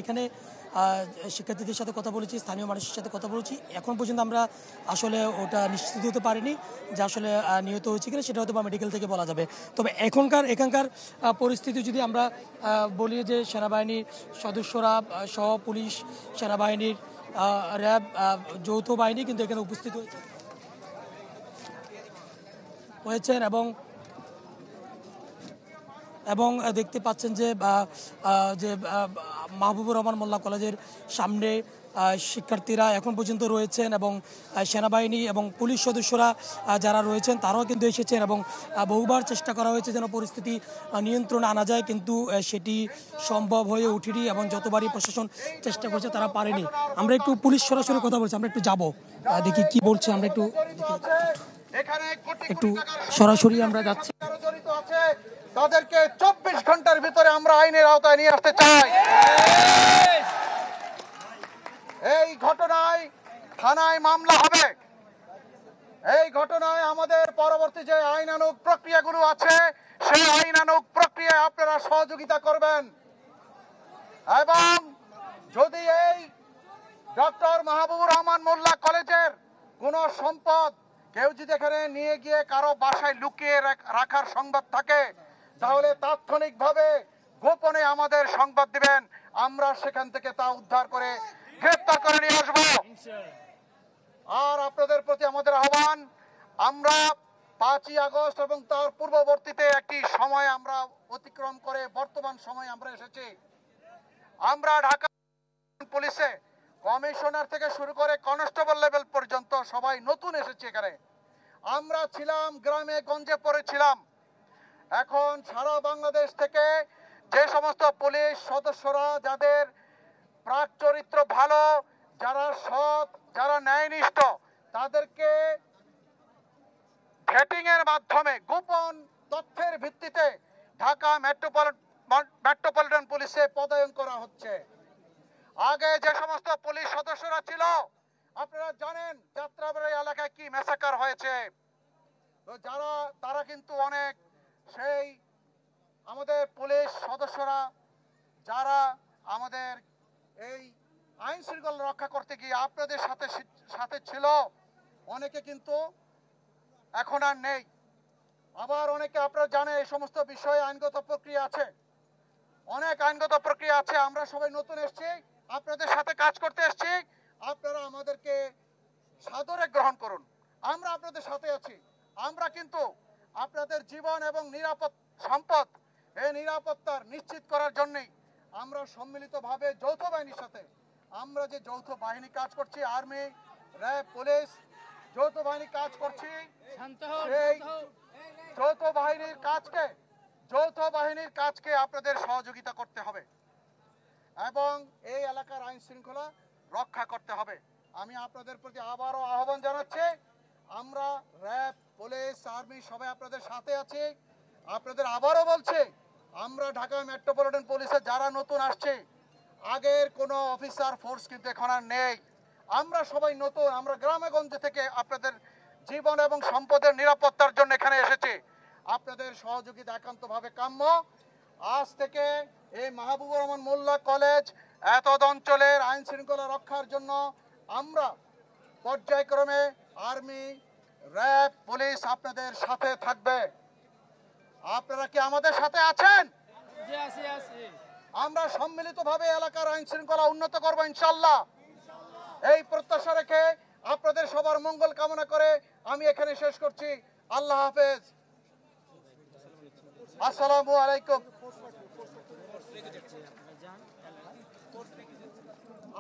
এখানে শিক্ষার্থীদের সাথে কথা বলেছি, স্থানীয় মানুষের সাথে কথা বলেছি। এখন পর্যন্ত আমরা আসলে ওটা নিশ্চিত হতে পারিনি যে আসলে নিহত হয়েছে কিনা, সেটা হয়তো বা মেডিকেল থেকে বলা যাবে। তবে এখানকার পরিস্থিতি যদি আমরা বলি যে সেনাবাহিনীর সদস্যরা সহ পুলিশ, সেনাবাহিনীর র্যাব, যৌথ বাহিনী কিন্তু এখানে উপস্থিত হয়েছেন এবং দেখতে পাচ্ছেন যে মাহবুবুর রহমান মোল্লা কলেজের সামনে শিক্ষার্থীরা এখন পর্যন্ত রয়েছেন এবং সেনাবাহিনী এবং পুলিশ সদস্যরা যারা রয়েছেন তারাও কিন্তু এসেছেন এবং বহুবার চেষ্টা করা হয়েছে যেন পরিস্থিতি নিয়ন্ত্রণে আনা যায়, কিন্তু সেটি সম্ভব হয়ে ওঠেনি এবং যতবারই প্রশাসন চেষ্টা করছে তারা পারেনি। আমরা একটু পুলিশ সরাসরি কথা বলছি, আমরা একটু যাব, দেখি কি বলছে, আমরা একটু সরাসরি আমরা যাচ্ছি। তাদেরকে 24 ঘন্টার ভিতরে আমরা আইনের আওতায় নিয়ে আসতে চাই। এই ঘটনায় থানায় মামলা হবে। এই ঘটনায় আমাদের পরবর্তী যে আইনানুগ প্রক্রিয়াগুলো আছে সেই আইনানুগ প্রক্রিয়ায় আপনারা সহযোগিতা করবেন এবং যদি এই ডক্টর মাহবুবুর রহমান মোল্লা কলেজের কোন সম্পদ কেউ যদি এখানে নিয়ে গিয়ে কারো বাসায় লুকিয়ে রাখার সংবাদ থাকে তাহলে তাৎক্ষণিকভাবে গোপনে আমাদের সংবাদ দিবেন, আমরা সেখান থেকে তা উদ্ধার করে গ্রেফতার করে নিয়ে আসবো। আর আপনাদের প্রতি আমাদের আহ্বান, আমরা 5ই আগস্ট এবং তার পূর্ববর্তীতে একটি সময় আমরা অতিক্রম করে বর্তমান সময় আমরা এসেছি। আমরা ঢাকা পুলিশে কমিশনার থেকে শুরু করে কনস্টেবল লেভেল পর্যন্ত সবাই নতুন এসেছি এখানে। আমরা ছিলাম গ্রামে গঞ্জে পড়েছিলাম। এখন সারা বাংলাদেশ থেকে যে সমস্ত পুলিশ সদস্যরা যাদের প্রাক চরিত্র ভালো, যারা সৎ, যারা ন্যায়নিষ্ঠ, তাদেরকে ভেটিং এর মাধ্যমে গোপন তথ্যের ভিত্তিতে ঢাকা মেট্রোপলিটন পুলিশে পদায়ন করা হচ্ছে। আগে যে সমস্ত পুলিশ সদস্যরা ছিল আপনারা জানেন যাত্রাবাড়ি এলাকায় কি ম্যাসাকার হয়েছে, তো তারা কিন্তু অনেক সেই আমাদের পুলিশ সদস্যরা যারা আমাদের এই আইন শৃঙ্খলা রক্ষা করতে গিয়ে আপনাদের সাথে ছিল, অনেকে কিন্তু এখন আর নেই। আবার অনেকে আপনারা জানেন এই সমস্ত বিষয়ে আইনগত প্রক্রিয়া আছে, অনেক আইনগত প্রক্রিয়া আছে। আমরা সবাই নতুন এসেছি, আপনাদের সাথে কাজ করতে এসেছি, আপনারা আমাদেরকে সাদরে গ্রহণ করুন। আমরা আপনাদের সাথে আছি। আমরা কিন্তু আপনাদের জীবন এবং নিরাপদ সম্পদ এই নিরাপত্তার নিশ্চিত করার জন্যই আমরা সম্মিলিতভাবে যৌথ বাহিনীর সাথে আমরা যে যৌথ বাহিনী কাজ করছি, আর্মি, র্যাব, পুলিশ যৌথ বাহিনী কাজ করছি, সেই যৌথ বাহিনীর কাজকে আপনাদের সহযোগিতা করতে হবে এবং এই এলাকার আইন শৃঙ্খলা রক্ষা করতে হবে। আমি আপনাদের প্রতি আবারও আহ্বান জানাচ্ছি, আমরা র্যাব, পুলিশ, আর্মি সবাই আপনাদের সাথে আছি। আপনাদের আবারও বলছি, আমরা ঢাকা মেট্রোপলিটন পুলিশে যারা নতুন আসছে, আগের কোনো অফিসার ফোর্স কিন্তু এখন আর নেই। আমরা সবাই নতুন, আমরা গ্রামে গঞ্জে থেকে আপনাদের জীবন এবং সম্পদের নিরাপত্তার জন্য এখানে এসেছি। আপনাদের সহযোগিতা একান্তভাবে কাম্য। আজ থেকে এই মাহবুবুর রহমান মোল্লা কলেজ এতদ অঞ্চলের আইন শৃঙ্খলা রক্ষার জন্য আমরা পর্যায়ক্রমে আর্মি, র্যাব, পুলিশ আপনাদের সাথে থাকবে। আপনারা কি আমাদের সাথে আছেন? আমরা সম্মিলিতভাবে এলাকার আইন শৃঙ্খলা উন্নত করব ইনশাআল্লাহ। এই প্রত্যাশা রেখে আপনাদের সবার মঙ্গল কামনা করে আমি এখানে শেষ করছি। আল্লাহ হাফেজ। আসসালামু আলাইকুম।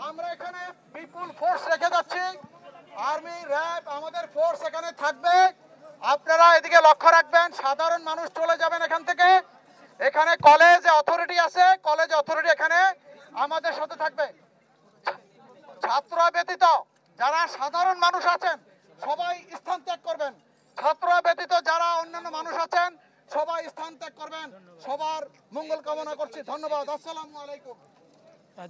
আমরা এখানে বিপুল ফোর্স রেখে যাচ্ছি, আর্মি, র্যাব আমাদের ফোর্স এখানে থাকবে। আপনারা এদিকে লক্ষ্য রাখবেন, সাধারণ মানুষ চলে যাবেন এখান থেকে। এখানে কলেজ অথরিটি আছে, কলেজ অথরিটি এখানে আমাদের সাথে থাকবে। ছাত্র ব্যতীত যারা সাধারণ মানুষ আছেন সবাই স্থান ত্যাগ করবেন। ছাত্র ব্যতীত যারা অন্যান্য মানুষ আছেন সবাই স্থান ত্যাগ করবেন। সবার মঙ্গল কামনা করছি। ধন্যবাদ। আসসালামু আলাইকুম।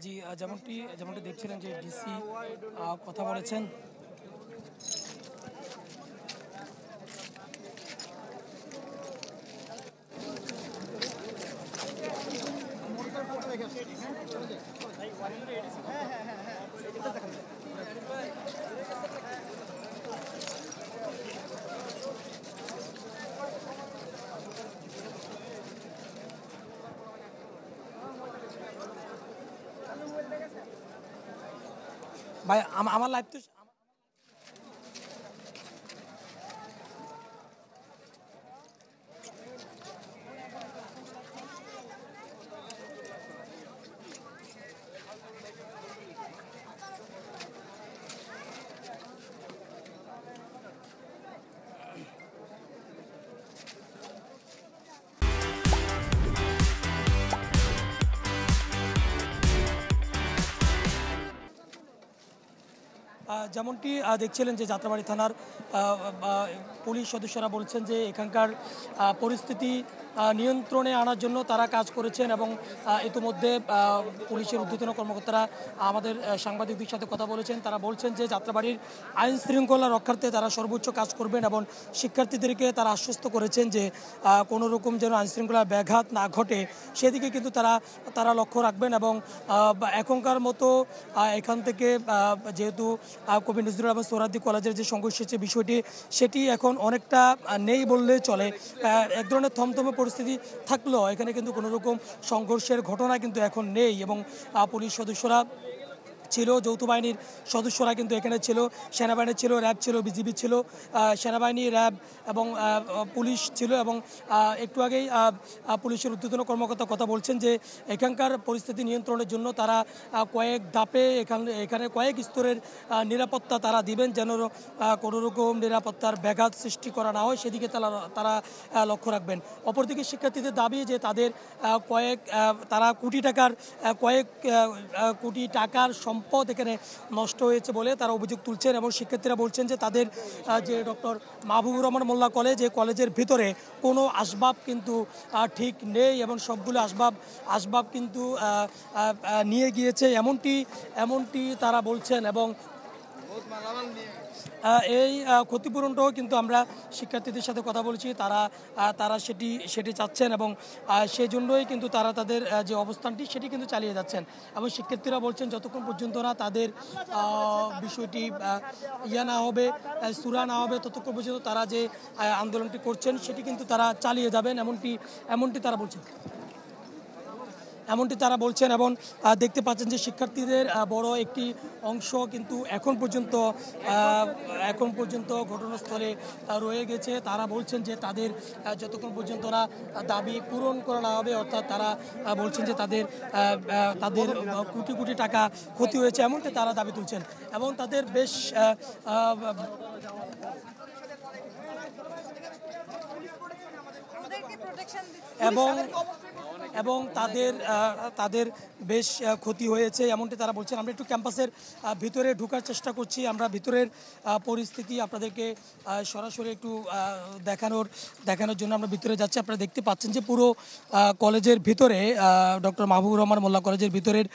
জি, যেমনটি দেখছিলেন যে ডিসি কথা বলেছেন। ভাই আমার লাইভ তো যেমনটি দেখছিলেন যে যাত্রাবাড়ি থানার পুলিশ সদস্যরা বলছেন যে এখানকার পরিস্থিতি নিয়ন্ত্রণে আনার জন্য তারা কাজ করেছেন এবং ইতিমধ্যে পুলিশের ঊর্ধ্বতন কর্মকর্তারা আমাদের সাংবাদিকদের সাথে কথা বলেছেন। তারা বলছেন যে যাত্রাবাড়ির আইন শৃঙ্খলা রক্ষার্থে তারা সর্বোচ্চ কাজ করবেন এবং শিক্ষার্থীদেরকে তারা আশ্বস্ত করেছেন যে কোনো রকম যেন আইন শৃঙ্খলার ব্যাঘাত না ঘটে সেদিকে কিন্তু তারা লক্ষ্য রাখবেন এবং এখনকার মতো এখান থেকে যেহেতু কবি নজরুল এবং সোহরাওয়ার্দী কলেজের যে সংঘর্ষের যে বিষয়টি সেটি এখন অনেকটা নেই বললে চলে। এক ধরনের থমথমে পরিস্থিতি থাকলেও এখানে কিন্তু কোনো রকম সংঘর্ষের ঘটনা কিন্তু এখন নেই এবং পুলিশ সদস্যরা ছিল, যৌথ বাহিনীর সদস্যরা কিন্তু এখানে ছিল, সেনাবাহিনী ছিল, র্যাব ছিল, বিজিবি ছিল, সেনাবাহিনী, র্যাব এবং পুলিশ ছিল এবং একটু আগেই পুলিশের ঊর্ধ্বতন কর্মকর্তা কথা বলছেন যে এখানকার পরিস্থিতি নিয়ন্ত্রণের জন্য তারা কয়েক ধাপে এখানে কয়েক স্তরের নিরাপত্তা তারা দিবেন যেন কোনো রকম নিরাপত্তার ব্যাঘাত সৃষ্টি করা না হয় সেদিকে তারা লক্ষ্য রাখবেন। অপরদিকে শিক্ষার্থীদের দাবি যে তারা কয়েক কোটি টাকার সম্পদ এখানে নষ্ট হয়েছে বলে তারা অভিযোগ তুলছেন এবং শিক্ষার্থীরা বলছেন যে তাদের যে ডক্টর মাহবুবুর রহমান মোল্লা কলেজ, এই কলেজের ভিতরে কোনো আসবাব কিন্তু ঠিক নেই এবং সবগুলো আসবাব কিন্তু নিয়ে গিয়েছে এমনটি তারা বলছেন এবং এই ক্ষতিপূরণটাও কিন্তু আমরা শিক্ষার্থীদের সাথে কথা বলেছি, তারা সেটি চাচ্ছেন এবং সেই জন্যই কিন্তু তারা তাদের যে অবস্থানটি সেটি কিন্তু চালিয়ে যাচ্ছেন এবং শিক্ষার্থীরা বলছেন যতক্ষণ পর্যন্ত না তাদের বিষয়টি না হবে, সুরা না হবে ততক্ষণ পর্যন্ত তারা যে আন্দোলনটি করছেন সেটি কিন্তু তারা চালিয়ে যাবেন এমনটি তারা বলছেন এবং দেখতে পাচ্ছেন যে শিক্ষার্থীদের বড় একটি অংশ কিন্তু এখন পর্যন্ত ঘটনাস্থলে রয়ে গেছে। তারা বলছেন যে তাদের যতক্ষণ পর্যন্ত না দাবি পূরণ করা না হবে, অর্থাৎ তারা বলছেন যে তাদের কোটি কোটি টাকা ক্ষতি হয়েছে এমনটি তারা দাবি তুলছেন এবং তাদের বেশ এবং তাদের বেশ ক্ষতি হয়েছে এমনটি তারা বলছেন। আমরা একটু ক্যাম্পাসের ভিতরে ঢোকার চেষ্টা করছি, আমরা ভিতরের পরিস্থিতি আপনাদেরকে সরাসরি একটু দেখানোর জন্য আমরা ভিতরে যাচ্ছি। আপনারা দেখতে পাচ্ছেন যে পুরো কলেজের ভিতরে ডক্টর মাহবুবুর রহমান মোল্লা কলেজের ভিতরের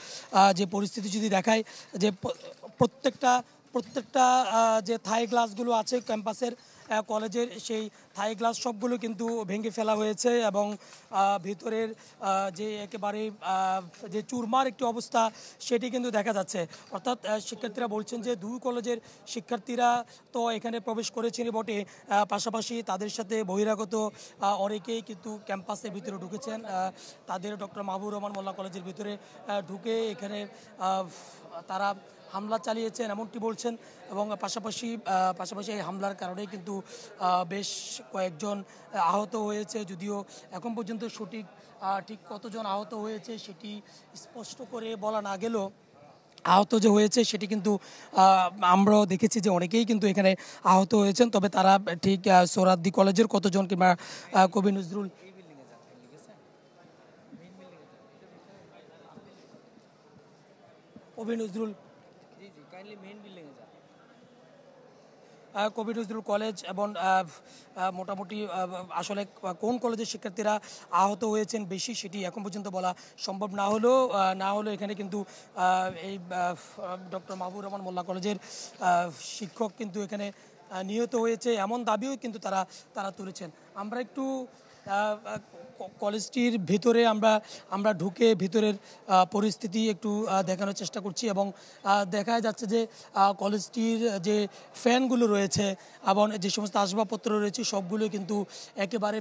যে পরিস্থিতি যদি দেখায় যে প্রত্যেকটা যে থাই গ্লাসগুলো আছে ক্যাম্পাসের কলেজের, সেই থাই গ্লাস সবগুলো কিন্তু ভেঙে ফেলা হয়েছে এবং ভিতরের যে একেবারে যে চুরমার একটি অবস্থা সেটি কিন্তু দেখা যাচ্ছে। অর্থাৎ শিক্ষার্থীরা বলছেন যে দুই কলেজের শিক্ষার্থীরা তো এখানে প্রবেশ করেছেন বটে, পাশাপাশি তাদের সাথে বহিরাগত অনেকেই কিন্তু ক্যাম্পাসের ভিতরে ঢুকেছেন। তাদের ডক্টর মাহবুবুর রহমান মোল্লা কলেজের ভিতরে ঢুকে এখানে তারা হামলা চালিয়েছেন এমনটি বলছেন এবং পাশাপাশি এই হামলার কারণে কিন্তু বেশ কয়েকজন আহত হয়েছে, যদিও এখন পর্যন্ত ঠিক কতজন আহত হয়েছে সেটি স্পষ্ট করে বলা না গেলেও আহত যে হয়েছে সেটি কিন্তু আমরাও দেখেছি যে অনেকেই কিন্তু এখানে আহত হয়েছেন। তবে তারা ঠিক সোহরাওয়ার্দী কলেজের কতজন কিংবা কবি নজরুল কবি নজরুল কলেজ এবং মোটামুটি আসলে কোন কলেজের শিক্ষার্থীরা আহত হয়েছেন বেশি সেটি এখন পর্যন্ত বলা সম্ভব না হলেও এখানে কিন্তু এই ডক্টর মাহবুবুর রহমান মোল্লা কলেজের শিক্ষক কিন্তু এখানে নিহত হয়েছে এমন দাবিও কিন্তু তারা তুলেছেন। আমরা একটু কলেজটির ভিতরে আমরা ঢুকে ভিতরের পরিস্থিতি একটু দেখানোর চেষ্টা করছি এবং দেখা যাচ্ছে যে কলেজটির যে ফ্যানগুলো রয়েছে এবং যে সমস্ত আসবাবপত্র রয়েছে সবগুলো কিন্তু একেবারে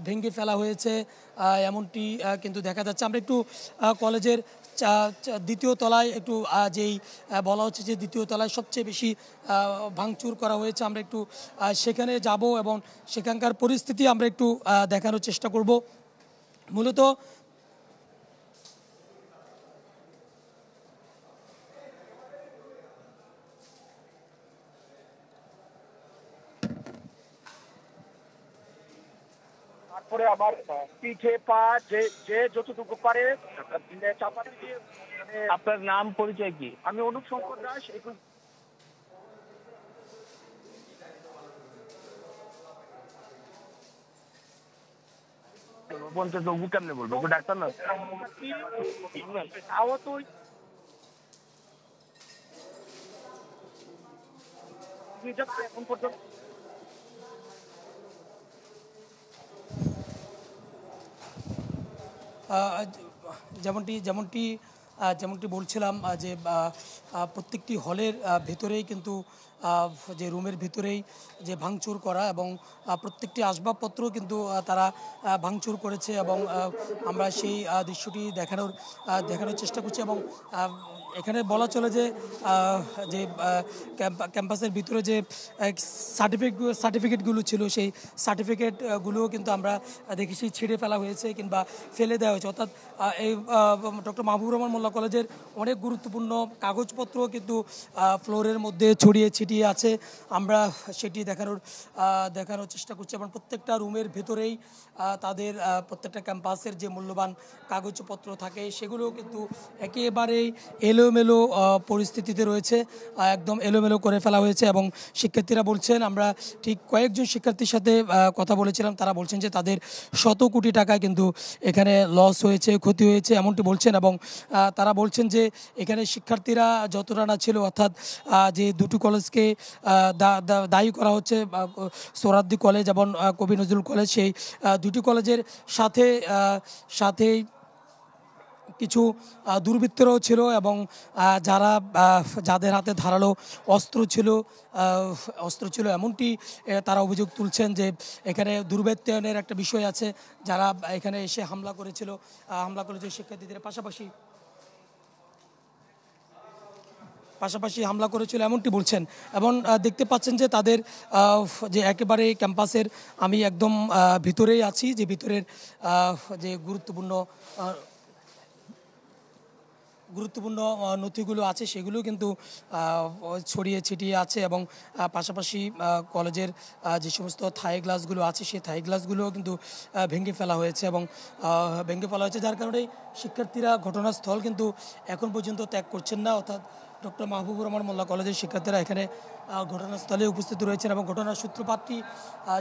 ভেঙে ফেলা হয়েছে এমনটি কিন্তু দেখা যাচ্ছে। আমরা একটু কলেজের দ্বিতীয় তলায় একটু যেই বলা হচ্ছে যে দ্বিতীয় তলায় সবচেয়ে বেশি ভাঙচুর করা হয়েছে, আমরা একটু সেখানে যাব এবং সেখানকার পরিস্থিতি আমরা একটু দেখানোর চেষ্টা করব। মূলত তারপরে আমার পিঠে পা যে যে যতটুকু পারে চাপাতি দিয়ে। আপনার নাম পরিচয় কি? আমি অনুপ শঙ্কর দাস। পঞ্চায়েত বাবু কেমনে বলবো, ডাক্তার না আহত এখন পর্যন্ত যেমনটি যেমনটি যেমনটি বলছিলাম যে প্রত্যেকটি হলের ভেতরেই কিন্তু যে রুমের ভিতরেই যে ভাঙচুর করা এবং প্রত্যেকটি আসবাবপত্র কিন্তু তারা ভাঙচুর করেছে এবং আমরা সেই দৃশ্যটি দেখানোর চেষ্টা করছি। এবং এখানে বলা চলে যে ক্যাম্পাসের ভিতরে যে সার্টিফিকেটগুলো ছিল, সেই সার্টিফিকেটগুলোও কিন্তু আমরা দেখেছি ছিঁড়ে ফেলা হয়েছে কিংবা ফেলে দেওয়া হয়েছে। অর্থাৎ এই ডক্টর মাহবুবুর রহমান মোল্লা কলেজের অনেক গুরুত্বপূর্ণ কাগজপত্র কিন্তু ফ্লোরের মধ্যে ছড়িয়ে ছিটিয়ে আছে। আমরা সেটি দেখানোর চেষ্টা করছি এবং প্রত্যেকটা রুমের ভেতরেই তাদের প্রত্যেকটা ক্যাম্পাসের যে মূল্যবান কাগজপত্র থাকে সেগুলো কিন্তু একেবারেই এলোমেলো পরিস্থিতিতে রয়েছে, একদম এলোমেলো করে ফেলা হয়েছে। এবং শিক্ষার্থীরা বলছেন, আমরা ঠিক কয়েকজন শিক্ষার্থীর সাথে কথা বলেছিলাম, তারা বলছেন যে তাদের শত কোটি টাকা কিন্তু এখানে লস হয়েছে, ক্ষতি হয়েছে এমনটি বলছেন। এবং তারা বলছেন যে এখানে শিক্ষার্থীরা যতটা না ছিল, অর্থাৎ যে দুটি কলেজকে দায়ী করা হচ্ছে, সোহরাওয়ার্দী কলেজ এবং কবি নজরুল কলেজ, সেই দুটি কলেজের সাথে কিছু দুর্বৃত্তরাও ছিল এবং যাদের হাতে ধারালো অস্ত্র ছিল এমনটি তারা অভিযোগ তুলছেন যে এখানে দুর্বৃত্তায়নের একটা বিষয় আছে, যারা এখানে এসে হামলা করেছিল শিক্ষার্থীদের পাশাপাশি হামলা করেছিল এমনটি বলছেন। এবং দেখতে পাচ্ছেন যে তাদের যে একেবারে ক্যাম্পাসের আমি একদম ভিতরেই আছি, যে ভিতরের যে গুরুত্বপূর্ণ নথিগুলো আছে সেগুলো কিন্তু ছড়িয়ে ছিটিয়ে আছে। এবং পাশাপাশি কলেজের যে সমস্ত থাই গ্লাসগুলো আছে সেই থাই গ্লাসগুলোও কিন্তু ভেঙে ফেলা হয়েছে যার কারণে শিক্ষার্থীরা ঘটনাস্থল কিন্তু এখন পর্যন্ত ত্যাগ করছেন না। অর্থাৎ ডক্টর মাহবুবুর রহমান মোল্লা কলেজের শিক্ষার্থীরা এখানে ঘটনাস্থলে উপস্থিত রয়েছেন এবং ঘটনার সূত্রপাতটি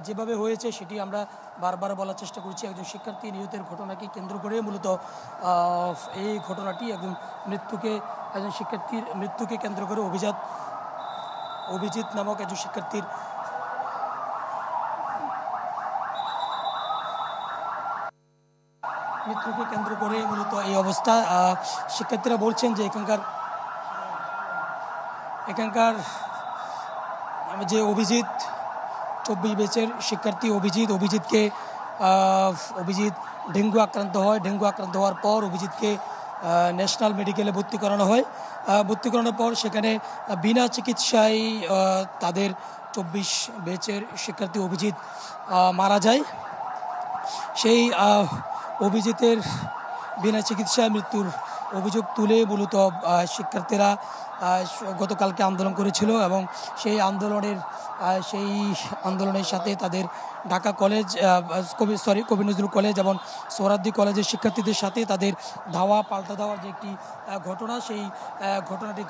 যেভাবে হয়েছে সেটি আমরা বারবার বলার চেষ্টা করছি। একজন শিক্ষার্থী নিহতের ঘটনাকে কেন্দ্র করে মূলত এই ঘটনাটি একজন শিক্ষার্থীর মৃত্যুকে কেন্দ্র করে অভিজিৎ নামক একজন শিক্ষার্থীর মৃত্যুকে কেন্দ্র করে মূলত এই অবস্থা। শিক্ষার্থীরা বলছেন যে এখানকার যে অভিজিৎ 24 ব্যাচের শিক্ষার্থী অভিজিৎ ডেঙ্গু আক্রান্ত হওয়ার পর অভিজিৎকে ন্যাশনাল মেডিকেলে ভর্তি করানোর পর সেখানে বিনা চিকিৎসায় তাদের 24 ব্যাচের শিক্ষার্থী অভিজিৎ মারা যায়। সেই অভিজিতের বিনা চিকিৎসায় মৃত্যুর অভিযোগ তুলে মূলত শিক্ষার্থীরা গতকালকে আন্দোলন করেছিল এবং সেই আন্দোলনের সাথে তাদের ঢাকা কলেজ কবি নজরুল কলেজ এবং সোহরাওয়ার্দী কলেজের শিক্ষার্থীদের সাথে তাদের পাল্টা দেওয়ার যে একটি ঘটনা, সেই ঘটনাটি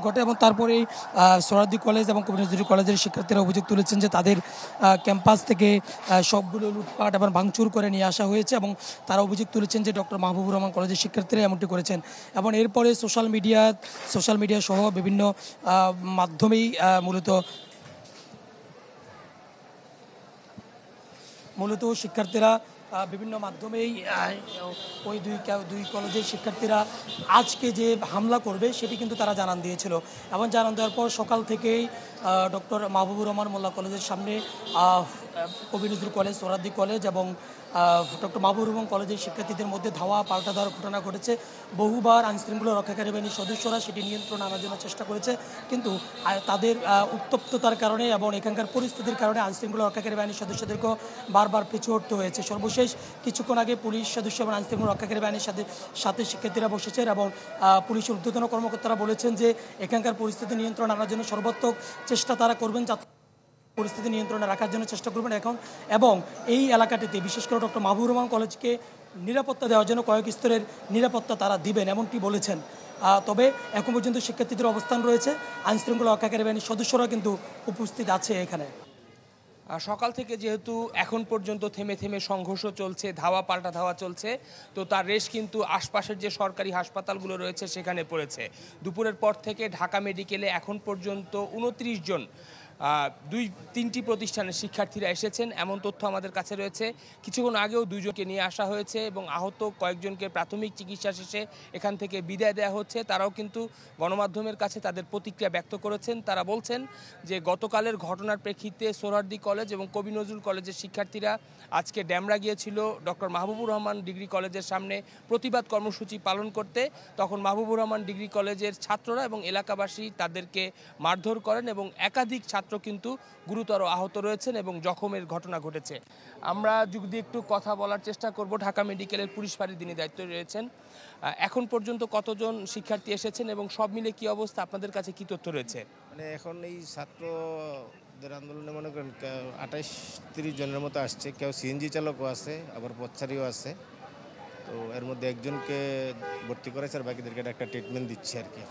ঘটে এবং তারপরেই সোহরাওয়ার্দী কলেজ এবং কবি নজরুল কলেজের শিক্ষার্থীরা অভিযোগ তুলেছেন যে তাদের ক্যাম্পাস থেকে সবগুলো লুটপাট এবং ভাঙচুর করে নিয়ে আসা হয়েছে এবং তারা অভিযোগ তুলেছেন যে ডক্টর মাহবুবুর রহমান কলেজের শিক্ষার্থীরা এমনটি করেছেন। এবং এরপরে সোশ্যাল মিডিয়া সহ বিভিন্ন মাধ্যমেই মূলত শিক্ষার্থীরা বিভিন্ন মাধ্যমেই ওই দুই কলেজের শিক্ষার্থীরা আজকে যে হামলা করবে সেটি কিন্তু তারা জানান দিয়েছিল এবং জানান দেওয়ার পর সকাল থেকেই ডক্টর মাহবুবুর রহমান মোল্লা কলেজের সামনে কবি নজরুল কলেজ, সোহরাওয়ার্দী কলেজ এবং ডক্টর মাহবুবুর রহমান কলেজের শিক্ষার্থীদের মধ্যে ধাওয়া পাল্টা দেওয়ার ঘটনা ঘটেছে। বহুবার আইনশৃঙ্খলা রক্ষাকারী বাহিনীর সদস্যরা সেটি নিয়ন্ত্রণে আনার জন্য চেষ্টা করেছে, কিন্তু তাদের উত্তপ্ততার কারণে এবং এখানকার পরিস্থিতির কারণে আইনশৃঙ্খলা রক্ষাকারী বাহিনীর সদস্যদেরকেও বারবার পিছু হটতে হয়েছে। সর্বশেষ কিছুক্ষণ আগে পুলিশ সদস্য এবং আইনশৃঙ্খলা রক্ষাকারী বাহিনীর সাথে শিক্ষার্থীরা বসেছেন এবং পুলিশের ঊর্ধ্বতন কর্মকর্তারা বলেছেন যে এখানকার পরিস্থিতি নিয়ন্ত্রণ আনার জন্য সর্বাত্মক চেষ্টা তারা করবেন, পরিস্থিতি নিয়ন্ত্রণে রাখার জন্য চেষ্টা করবেন এখন। এবং এই এলাকাটিতে বিশেষ করে ডক্টর মাহবুবুর রহমান কলেজকে নিরাপত্তা দেওয়ার জন্য কয়েক স্তরের নিরাপত্তা তারা দিবেন এমনটি বলেছেন। তবে এখন পর্যন্ত শিক্ষার্থীদের অবস্থান রয়েছে, আইনশৃঙ্খলা রক্ষাকারী বাহিনীর সদস্যরা কিন্তু উপস্থিত আছে এখানে। সকাল থেকে যেহেতু এখন পর্যন্ত থেমে থেমে সংঘর্ষ চলছে, ধাওয়া পাল্টা ধাওয়া চলছে, তো তার রেশ কিন্তু আশপাশের যে সরকারি হাসপাতালগুলো রয়েছে সেখানে পড়েছে। দুপুরের পর থেকে ঢাকা মেডিকেলে এখন পর্যন্ত 29 জন 2-3টি প্রতিষ্ঠানের শিক্ষার্থীরা এসেছেন এমন তথ্য আমাদের কাছে রয়েছে। কিছুক্ষণ আগেও 2 জনকে নিয়ে আসা হয়েছে এবং আহত কয়েকজনকে প্রাথমিক চিকিৎসা শেষে এখান থেকে বিদায় দেওয়া হচ্ছে। তারাও কিন্তু গণমাধ্যমের কাছে তাদের প্রতিক্রিয়া ব্যক্ত করেছেন। তারা বলছেন যে গতকালের ঘটনার প্রেক্ষিতে সোহরাওয়ার্দী কলেজ এবং কবি নজরুল কলেজের শিক্ষার্থীরা আজকে ড্যামরা গিয়েছিল ডক্টর মাহবুবুর রহমান ডিগ্রি কলেজের সামনে প্রতিবাদ কর্মসূচি পালন করতে। তখন মাহবুবুর রহমান ডিগ্রি কলেজের ছাত্ররা এবং এলাকাবাসী তাদেরকে মারধর করেন এবং একাধিক ছাত্র কিন্তু গুরুতর আহত রয়েছেন এবং জখমের ঘটনা ঘটেছে। আমরা যদি একটু কথা বলার চেষ্টা করব ঢাকা মেডিকেলের পুলিশ ফাঁড়ির যিনি দায়িত্বে রয়েছেন, এখন পর্যন্ত কতজন শিক্ষার্থী এসেছেন এবং সব মিলে কি অবস্থা, আপনাদের কাছে কি তথ্য রয়েছে? মানে এখন এই ছাত্রদের আন্দোলনে মনে করেন 28-30 জনের মতো আসছে, কেউ সিএনজি চালকও আছে, আবার পথচারীও আছে। তো এর মধ্যে একজনকে ভর্তি করেছে আর বাকিদেরকে একটা ট্রিটমেন্ট দিচ্ছে আর কি।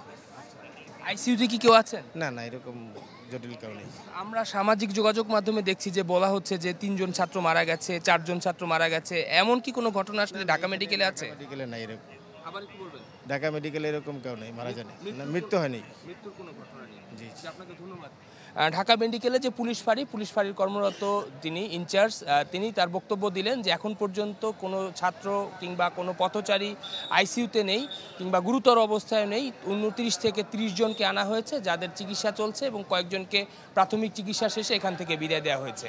আইসিইউতে কি কেউ আছেন? না না, এরকম জটিল কেউ নেই। আমরা সামাজিক যোগাযোগ মাধ্যমে দেখছি যে বলা হচ্ছে যে 3 জন ছাত্র মারা গেছে, 4 জন ছাত্র মারা গেছে, এমন কি কোনো ঘটনা আসলে ঢাকা মেডিকেলে আছে? মেডিকেলে নাই এরকম। আবার কি বলবেন? ঢাকা মেডিকেলে এরকম কেউ নেই মারা যায়নি, মৃত্যু হয়নি। মৃত্যুর কোনো ঘটনা নেই। জি, আপনাকে ধন্যবাদ। ঢাকা মেডিকেলে যে পুলিশ ফাঁড়ির কর্মরত যিনি ইনচার্জ, তিনি তার বক্তব্য দিলেন যে এখন পর্যন্ত কোনো ছাত্র কিংবা কোনো পথচারী আইসিইউতে নেই কিংবা গুরুতর অবস্থায় নেই। 29 থেকে 30 জনকে আনা হয়েছে যাদের চিকিৎসা চলছে এবং কয়েকজনকে প্রাথমিক চিকিৎসা শেষে এখান থেকে বিদায় দেওয়া হয়েছে।